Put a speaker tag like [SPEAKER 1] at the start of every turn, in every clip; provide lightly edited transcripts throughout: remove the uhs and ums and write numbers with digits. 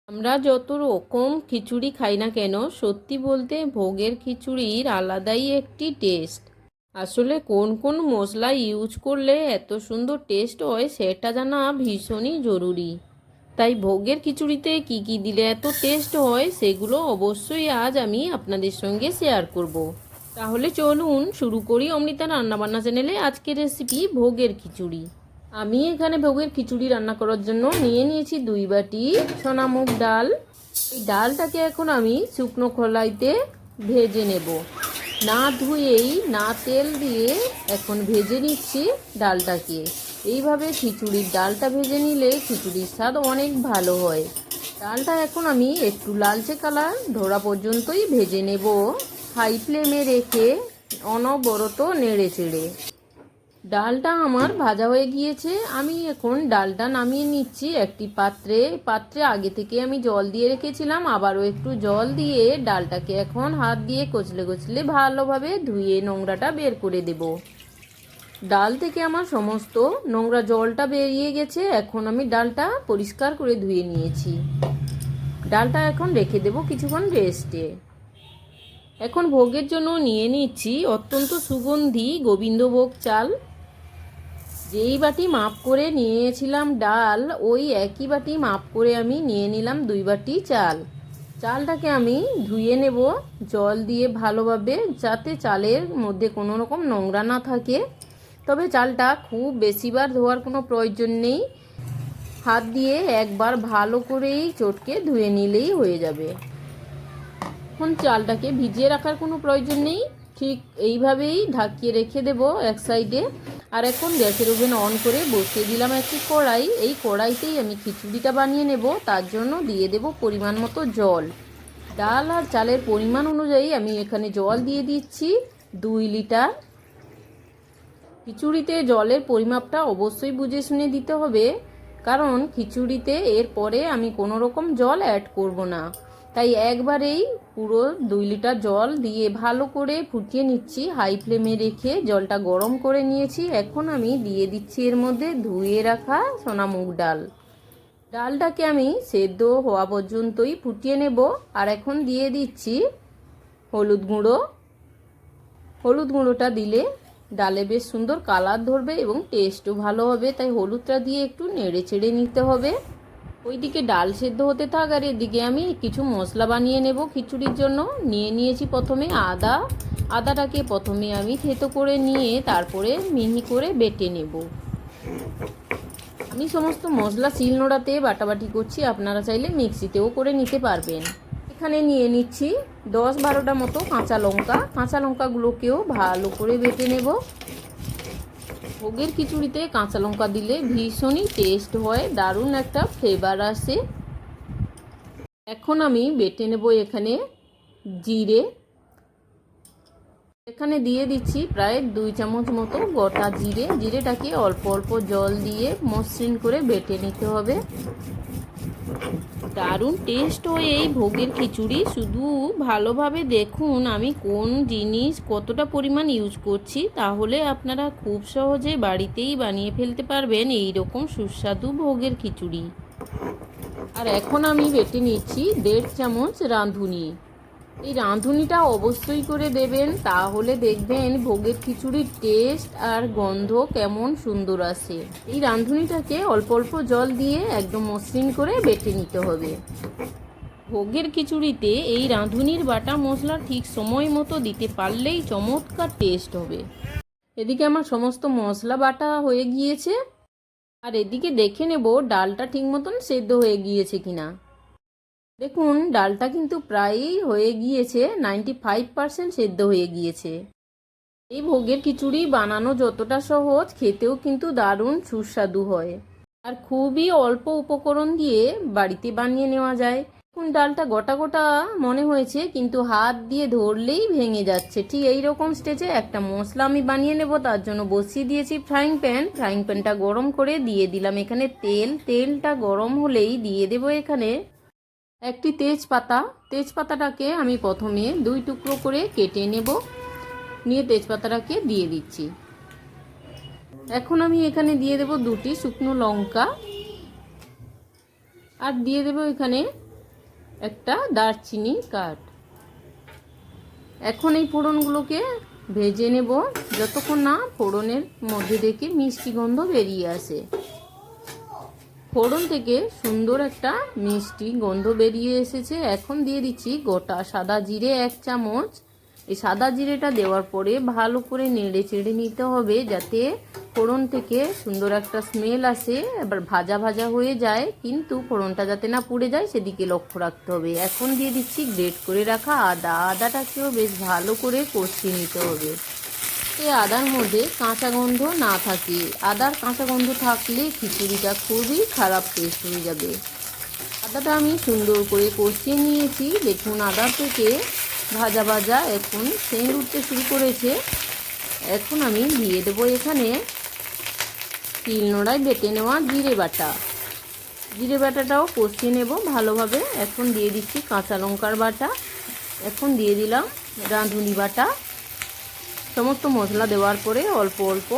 [SPEAKER 1] আমরা যত রকম খিচুড়ি খাই না কেন, সত্যি বলতে ভোগের খিচুড়ির আলাদাই একটি টেস্ট। আসলে কোন কোন মশলা ইউজ করলে এত সুন্দর টেস্ট হয় সেটা জানা ভীষণই জরুরি। তাই ভোগের খিচুড়িতে কি কি দিলে এত টেস্ট হয় সেগুলো অবশ্যই আজ আমি আপনাদের সঙ্গে শেয়ার করব। তাহলে চলুন শুরু করি অমৃতা রান্নাবান্না চ্যানেলে আজকের রেসিপি ভোগের খিচুড়ি। আমি এখানে ভোগের খিচুড়ি রান্না করার জন্য নিয়ে নিয়েছি 2 বাটি সোনামুগ ডাল। এই ডালটাকে এখন আমি শুকনো খোলাইতে ভেজে নেব। না ধুয়েই না তেল দিয়ে এখন ভেজে নিচ্ছি ডালটাকে। এইভাবে খিচুড়ির ডালটা ভেজে নিলে খিচুড়ির স্বাদ অনেক ভালো হয়। ডালটা এখন আমি একটু লালচে কালার ধরা পর্যন্তই ভেজে নেব, হাই ফ্লেমে রেখে অনবরত নেড়ে চেড়ে। ডালটা আমার ভাজা হয়ে গিয়েছে। আমি এখন ডালটা নামিয়ে নিচ্ছি একটি পাত্রে আগে থেকে আমি জল দিয়ে রেখেছিলাম। আবারও একটু জল দিয়ে ডালটাকে এখন হাত দিয়ে কচলে কচলে ভালোভাবে ধুয়ে নোংরাটা বের করে দেব। ডাল থেকে আমার সমস্ত নোংরা জলটা বেরিয়ে গেছে। এখন আমি ডালটা পরিষ্কার করে ধুয়ে নিয়েছি। ডালটা এখন রেখে দেব কিছুক্ষণ রেস্টে। এখন ভোগের জন্য নিয়ে নিচ্ছি অত্যন্ত সুগন্ধি গোবিন্দভোগ চাল। যেই বাটি মাপ করে নিয়েছিলাম ডাল, ওই একই বাটি মাপ করে আমি নিয়ে নিলাম 2 বাটি চাল। চালটাকে আমি ধুয়ে নেব জল দিয়ে ভালোভাবে, যাতে চালের মধ্যে কোনো রকম নোংরা না থাকে। তবে চালটা খুব বেশিবার ধোয়ার কোনো প্রয়োজন নেই, হাত দিয়ে একবার ভালো করেই চটকে ধুয়ে নিলেই হয়ে যাবে। এখন চালটাকে ভিজিয়ে রাখার কোনো প্রয়োজন নেই, ঠিক এইভাবেই ঢাকিয়ে রেখে দেব এক সাইডে। আর এখন গ্যাসের ওভেন অন করে বসিয়ে দিলাম একটি কড়াই। এই কড়াইতেই আমি খিচুড়িটা বানিয়ে নেব, তার জন্য দিয়ে দেব পরিমাণ মতো জল। ডাল আর চালের পরিমাণ অনুযায়ী আমি এখানে জল দিয়ে দিচ্ছি 2 লিটার। খিচুড়িতে জলের পরিমাপটা অবশ্যই বুঝে শুনে দিতে হবে, কারণ খিচুড়িতে এরপরে আমি কোনো রকম জল অ্যাড করব না। তাই একবারেই পুরো 2 লিটার জল দিয়ে ভালো করে ফুটিয়ে নিচ্ছি হাই ফ্লেমে রেখে। জলটা গরম করে নিয়েছি। এখন আমি দিয়ে দিচ্ছি এর মধ্যে ধুয়ে রাখা সোনামুগ ডাল। ডালটাকে আমি সেদ্ধ হওয়া পর্যন্তই ফুটিয়ে নেব। আর এখন দিয়ে দিচ্ছি হলুদ গুঁড়ো। হলুদ গুঁড়োটা দিলে ডালে বেশ সুন্দর কালার ধরবে এবং টেস্টও ভালো হবে, তাই হলুদটা দিয়ে একটু নেড়ে চেড়ে নিতে হবে। ওইদিকে ডাল সেদ্ধ হতে থাক, আর এদিকে আমি কিছু মশলা বানিয়ে নেব খিচুড়ির জন্য। নিয়ে নিয়েছি প্রথমে আদাটাকে প্রথমে আমি থেতো করে নিয়ে তারপরে মিহি করে বেটে নেব। আমি সমস্ত মশলা শিলনোড়াতে বাটাবাটি করছি, আপনারা চাইলে মিক্সিতেও করে নিতে পারবেন। এখানে নিয়ে নিচ্ছি 10-12টা মতো কাঁচা লঙ্কাগুলোকেও ভালো করে বেটে নেব। ভোগের খিচুড়িতে কাঁচা লঙ্কা দিলে ভীষণই টেস্ট হয়, দারুণ একটা ফ্লেভার আসে। এখন আমি বেটে নেব এখানে জিরে। এখানে দিয়ে দিচ্ছি প্রায় 2 চামচ মতো গোটা জিরেটাকে অল্প অল্প জল দিয়ে মসৃণ করে বেটে নিতে হবে। দারুণ টেস্ট হয় এই ভোগের খিচুড়ি। শুধু ভালোভাবে দেখুন আমি কোন জিনিস কতটা পরিমাণ ইউজ করছি, তাহলে আপনারা খুব সহজে বাড়িতেই বানিয়ে ফেলতে পারবেন এই রকম সুস্বাদু ভোগের খিচুড়ি। আর এখন আমি বেটে নিচ্ছি 1.5 চামচ রাঁধুনি। এই রাঁধুনিটা অবশ্যই করে দেবেন, তাহলে দেখবেন ভোগের খিচুড়ির টেস্ট আর গন্ধ কেমন সুন্দর আসে। এই রাঁধুনিটাকে অল্প অল্প জল দিয়ে একদম মসৃণ করে বেটে নিতে হবে। ভোগের খিচুড়িতে এই রাঁধুনির বাটা মশলা ঠিক সময় মতো দিতে পারলেই চমৎকার টেস্ট হবে। এদিকে আমার সমস্ত মশলা বাটা হয়ে গিয়েছে, আর এদিকে দেখে নেব ডালটা ঠিক মতন সেদ্ধ হয়ে গিয়েছে কিনা। দেখুন ডালটা কিন্তু প্রায়ই হয়ে গিয়েছে, 95% সেদ্ধ হয়ে গিয়েছে। এই ভোগের খিচুড়ি বানানো যতটা সহজ, খেতেও কিন্তু দারুণ সুস্বাদু হয়। আর খুবই অল্প উপকরণ দিয়ে বাড়িতে বানিয়ে নেওয়া যায়। দেখুন ডালটা গোটা গোটা মনে হয়েছে, কিন্তু হাত দিয়ে ধরলেই ভেঙে যাচ্ছে। ঠিক এই রকম স্টেজে একটা মশলা আমি বানিয়ে নেব। তার জন্য বসিয়ে দিয়েছি ফ্রাইং প্যানটা গরম করে দিয়ে দিলাম এখানে তেলটা গরম হলেই দিয়ে দেব এখানে একটি তেজপাতাটাকে আমি প্রথমে 2 টুকরো করে কেটে নেব। নিয়ে তেজপাতাটাকে দিয়ে দিচ্ছি। এখন আমি এখানে দিয়ে দেব 2টি শুকনো লঙ্কা, আর দিয়ে দেব এখানে একটা দারচিনি কাঠ। এখন এই ফোড়নগুলোকে ভেজে নেব যতক্ষণ না ফোড়নের মধ্যে থেকে মিষ্টি গন্ধ বেরিয়ে আসে। ফোড়ন থেকে সুন্দর একটা মিষ্টি গন্ধ বেরিয়ে এসেছে। এখন দিয়ে দিচ্ছি গোটা সাদা জিরে 1 চামচ। এই সাদা জিরেটা দেওয়ার পরে ভালো করে নেড়ে চেড়ে নিতে হবে যাতে ফোড়ন থেকে সুন্দর একটা স্মেল আসে, এবার ভাজা ভাজা হয়ে যায়, কিন্তু ফোড়নটা যাতে না পুড়ে যায় সেদিকে লক্ষ্য রাখতে হবে। এখন দিয়ে দিচ্ছি গ্রেট করে রাখা আদাটাকেও বেশ ভালো করে কষিয়ে নিতে হবে। এই আদার মধ্যে কাঁচা গন্ধ না থাকে, আদার কাঁচা গন্ধ থাকলে খিচুড়িটা খুবই খারাপ টেস্ট হয়ে যাবে। আদাটা আমি সুন্দর করে কষিয়ে নিয়েছি। দেখুন আদা থেকে ভাজা ভাজা এখন সেন্ট উঠতে শুরু করেছে। এখন আমি দিয়ে দেবো এখানে শিলনোড়ায় বেটে নেওয়া জিরে বাটাটাও কষিয়ে নেব ভালোভাবে। এখন দিয়ে দিচ্ছি কাঁচা লঙ্কার বাটা, এখন দিয়ে দিলাম রাঁধুনি বাটা। সমস্ত মশলা দেওয়ার পরে অল্প অল্প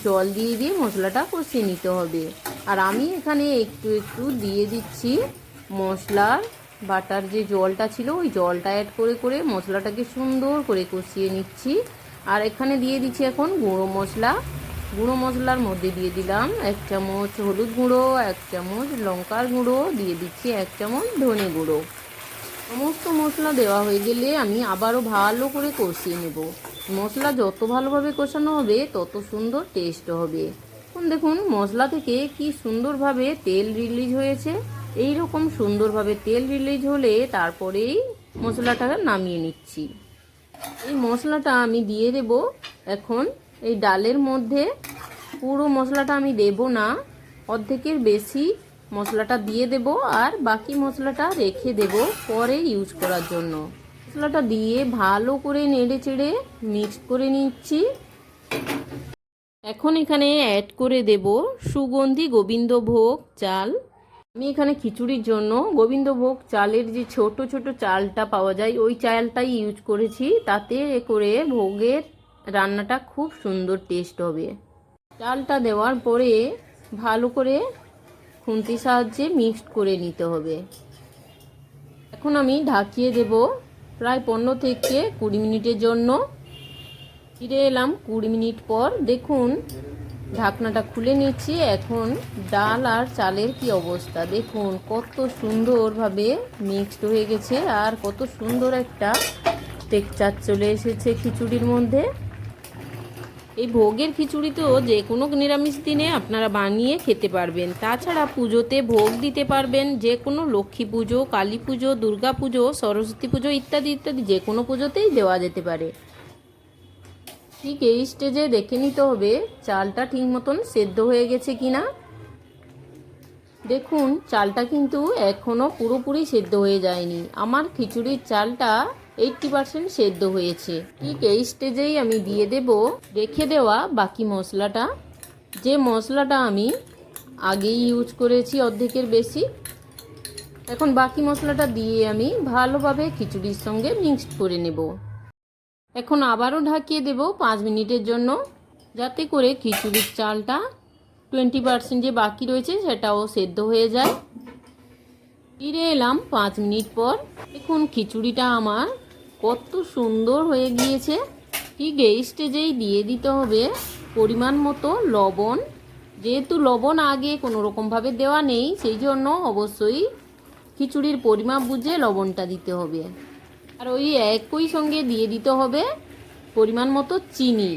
[SPEAKER 1] জল দিয়ে মশলাটা কষিয়ে নিতে হবে। আর আমি এখানে একটু একটু দিয়ে দিচ্ছি মশলার বাটার যে জলটা ছিল ওই জলটা অ্যাড করে করে মশলাটাকে সুন্দর করে কষিয়ে নিচ্ছি। আর এখানে দিয়ে দিচ্ছি এখন গুঁড়ো মশলার মধ্যে দিয়ে দিলাম 1 চামচ হলুদ গুঁড়ো, 1 চামচ লঙ্কার গুঁড়ো, দিয়ে দিচ্ছি 1 চামচ ধনে গুঁড়ো। সমস্ত মশলা দেওয়া হয়ে গেলে আমি আবারও ভালো করে কষিয়ে নেব। মশলা যত ভালোভাবে কষানো হবে তত সুন্দর টেস্ট হবে। এখন দেখুন মশলা থেকে কি সুন্দরভাবে তেল রিলিজ হয়েছে। এই রকম সুন্দরভাবে তেল রিলিজ হলে তারপরেই মশলাটা নামিয়ে নিচ্ছি। এই মশলাটা আমি দিয়ে দেব এখন এই ডালের মধ্যে। পুরো মশলাটা আমি দেব না, অর্ধেকের বেশি মশলাটা দিয়ে দেব আর বাকি মশলাটা রেখে দেব পরে ইউজ করার জন্য। মশলাটা দিয়ে ভালো করে নেড়ে চেড়ে মিক্স করে নিচ্ছি। এখন এখানে অ্যাড করে দেব সুগন্ধি গোবিন্দভোগ চাল। আমি এখানে খিচুড়ির জন্য গোবিন্দভোগ চালের যে ছোট ছোট চালটা পাওয়া যায় ওই চালটাই ইউজ করেছি, তাতে করে ভোগের রান্নাটা খুব সুন্দর টেস্ট হবে। চালটা দেওয়ার পরে ভালো করে খুন্তির সাহায্যে মিক্সড করে নিতে হবে। এখন আমি ঢাকিয়ে দেব প্রায় 15 থেকে 20 মিনিটের জন্য। ফিরে এলাম 20 মিনিট পর। দেখুন ঢাকনাটা খুলে নিচ্ছি। এখন ডাল আর চালের কি অবস্থা দেখুন, কত সুন্দরভাবে মিক্সড হয়ে গেছে আর কত সুন্দর একটা টেক্সচার চলে এসেছে খিচুড়ির মধ্যে। এই ভোগের খিচুড়ি তো যে কোনো নিরামিষ দিনে আপনারা বানিয়ে খেতে পারবেন। তাছাড়া পুজোতে ভোগ দিতে পারবেন, যে কোনো লক্ষ্মী পুজো, কালী পুজো, দুর্গা পুজো, সরস্বতী পুজো ইত্যাদি ইত্যাদি যে কোনো পুজোতেই দেওয়া যেতে পারে। ঠিক এই স্টেজে দেখে নিতে হবে চালটা ঠিক মতন সেদ্ধ হয়ে গেছে কিনা। দেখুন চালটা কিন্তু এখনও পুরোপুরি সেদ্ধ হয়ে যায়নি, আমার খিচুড়ির চালটা 80% সেদ্ধ হয়েছে। ঠিক এই স্টেজেই আমি দিয়ে দেব রেখে দেওয়া বাকি মশলাটা, যে মশলাটা আমি আগেই ইউজ করেছি অর্ধেকের বেশি। এখন বাকি মশলাটা দিয়ে আমি ভালোভাবে খিচুড়ির সঙ্গে মিক্সড করে নেব। এখন আবারও ঢাকিয়ে দেব 5 মিনিটের জন্য, যাতে করে খিচুড়ির চালটা 20% যে বাকি রয়েছে সেটাও সেদ্ধ হয়ে যায়। ফিরে এলাম 5 মিনিট পর। দেখুন খিচুড়িটা আমার কত সুন্দর হয়ে গিয়েছে। ঠিক এই স্টেজেই দিয়ে দিতে হবে পরিমাণ মতো লবণ। যেহেতু লবণ আগে কোনো রকমভাবে দেওয়া নেই সেই জন্য অবশ্যই খিচুড়ির পরিমাপ বুঝে লবণটা দিতে হবে। আর ওই একই সঙ্গে দিয়ে দিতে হবে পরিমাণ মতো চিনি।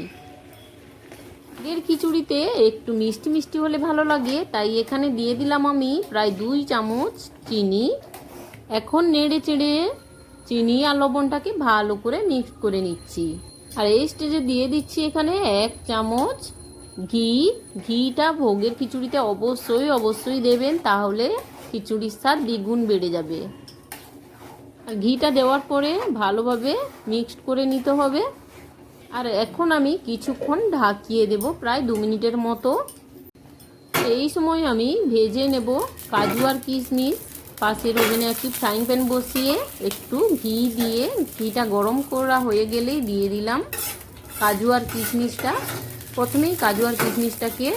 [SPEAKER 1] এর খিচুড়িতে একটু মিষ্টি মিষ্টি হলে ভালো লাগে, তাই এখানে দিয়ে দিলাম আমি প্রায় 2 চামচ চিনি। এখন নেড়ে চেড়ে চিনি আর লবণটাকে ভালো করে মিক্স করে নিচ্ছি। আর এই স্টেজে দিয়ে দিচ্ছি এখানে 1 চামচ ঘি। ঘিটা ভোগের খিচুড়িতে অবশ্যই দেবেন, তাহলে খিচুড়ির স্বাদ দ্বিগুণ বেড়ে যাবে। আর ঘিটা দেওয়ার পরে ভালোভাবে মিক্সড করে নিতে হবে। আর এখন আমি কিছুক্ষণ ঢাকিয়ে দেব প্রায় 2 মিনিটের মতো। এই সময় আমি ভেজে নেব কাজু আর কিশমিশ। পাশের ওভেনে একটি ফ্রাইং প্যান বসিয়ে একটু ঘি দিয়ে, ঘিটা গরম করা হয়ে গেলেই দিয়ে দিলাম কাজু আর কিশমিশটা। প্রথমেই কাজু আর কিশমিশটাকে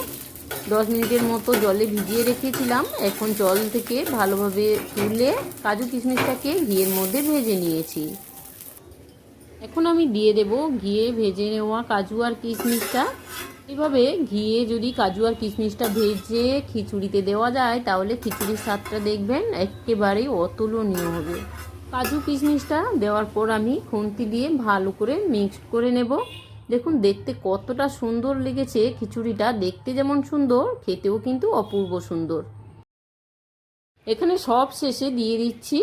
[SPEAKER 1] 10 মিনিটের মতো জলে ভিজিয়ে রেখেছিলাম। এখন জল থেকে ভালোভাবে তুলে কাজু কিশমিশটাকে ঘিয়ের মধ্যে ভেজে নিয়েছি। এখন আমি দিয়ে দেব ঘিয়ে ভেজে নেওয়া কাজু আর কিশমিশটা। এইভাবে ঘিয়ে যদি কাজু আর কিশমিশটা ভেজে খিচুড়িতে দেওয়া যায় তাহলে খিচুড়ির স্বাদটা দেখবেন একেবারেই অতুলনীয় হবে। কাজু কিশমিশটা দেওয়ার পর আমি খুন্তি দিয়ে ভালো করে মিক্সড করে নেব। দেখুন দেখতে কতটা সুন্দর লেগেছে খিচুড়িটা, দেখতে যেমন সুন্দর খেতেও কিন্তু অপূর্ব সুন্দর। এখানে সব শেষে দিয়ে দিচ্ছি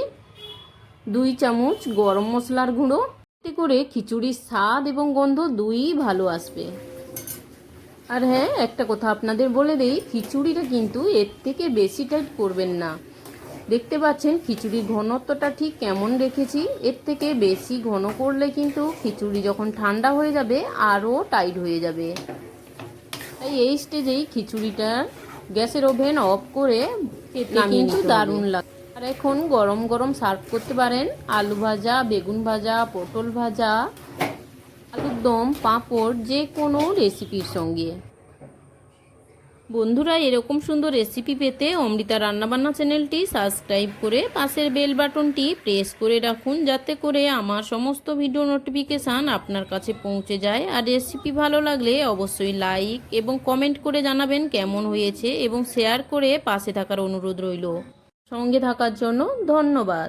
[SPEAKER 1] 2 চামচ গরম মশলার গুঁড়ো। এতে করে খিচুড়ির স্বাদ এবং গন্ধ দুইই ভালো আসবে। আর হ্যাঁ, একটা কথা আপনাদের বলে দেই, খিচুড়িটা কিন্তু এর থেকে বেশি টাইট করবেন না। দেখতে পাচ্ছেন খিচুড়ির ঘনত্বটা ঠিক কেমন রেখেছি। এর থেকে বেশি ঘন করলে কিন্তু খিচুড়ি যখন ঠান্ডা হয়ে যাবে আরও টাইট হয়ে যাবে। তাই এই স্টেজেই খিচুড়িটা গ্যাসের ওভেন অফ করে কিন্তু দারুণ লাগে। আর এখন গরম গরম সার্ভ করতে পারেন আলু ভাজা, বেগুন ভাজা, পটল ভাজা, আলুর দম, পাঁপড়, যে কোনো রেসিপির সঙ্গে। বন্ধুরা, এরকম সুন্দর রেসিপি পেতে অমৃতা রান্নাবান্না চ্যানেলটি সাবস্ক্রাইব করে পাশের বেল বাটনটি প্রেস করে রাখুন, যাতে করে আমার সমস্ত ভিডিও নোটিফিকেশান আপনার কাছে পৌঁছে যায়। আর রেসিপি ভালো লাগলে অবশ্যই লাইক এবং কমেন্ট করে জানাবেন কেমন হয়েছে এবং শেয়ার করে পাশে থাকার অনুরোধ রইল। সঙ্গে থাকার জন্য ধন্যবাদ।